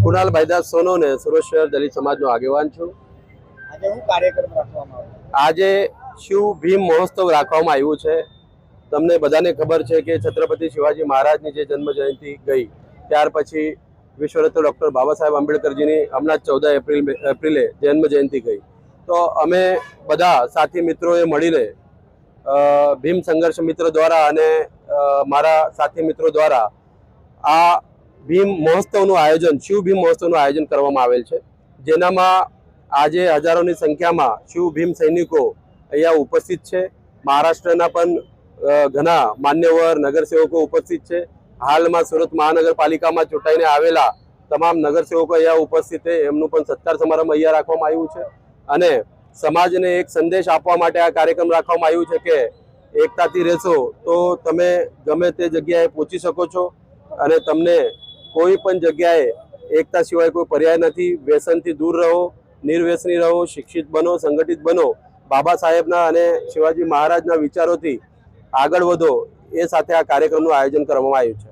કુણાલ ભાઈદાસ સોનોને સુરત શહેર દલિત સમાજનો આગેવાન છું। આજે હું કાર્યક્રમ રાખવામાં આવ્યો? આજે શિવ ભીમ મહોત્સવ રાખવામાં આવ્યું છે। તમને બધાને ખબર છે કે છત્રપતિ શિવાજી મહારાજની જે જન્મ જયંતિ ગઈ ત્યાર પછી વિશ્વરત્ન ડૉક્ટર બાબા સાહેબ આંબેડકરજીની હમણાં 14 એપ્રિલે જન્મ જયંતિ ગઈ। તો અમે બધા સાથી મિત્રોએ મળીને ભીમ સંઘર્ષ મિત્ર દ્વારા અને મારા સાથી મિત્રો દ્વારા આ ભીમ મહોત્સવનું આયોજન શિવ ભીમ મહોત્સવનું આયોજન કરવામાં આવેલ છે, જેનામાં આજે હજારોની સંખ્યામાં શિવ ભીમ સૈનિકો અહીંયા ઉપસ્થિત છે। મહારાષ્ટ્રના પણ ઘણા માન્યવર નગરસેવકો ઉપસ્થિત છે। હાલમાં સુરત મહાનગરપાલિકામાં ચૂંટાઈને આવેલા તમામ નગરસેવકો અહીંયા ઉપસ્થિત છે, એમનું પણ સત્કાર સમારંભ અહીંયા રાખવામાં આવ્યું છે અને સમાજને એક સંદેશ આપવા માટે આ કાર્યક્રમ રાખવામાં આવ્યું છે કે એકતાથી રહેશો તો તમે ગમે તે જગ્યાએ પહોંચી શકો છો અને તમને કોઈ પણ જગ્યાએ એકતા સિવાય કોઈ પર્યાય નથી। વ્યસનથી દૂર રહો, નિર્વ્યસની રહો, શિક્ષિત બનો, સંગઠિત બનો, બાબા સાહેબના અને શિવાજી મહારાજના વિચારોથી આગળ વધો, એ સાથે આ કાર્યક્રમનું આયોજન કરવામાં આવ્યું છે।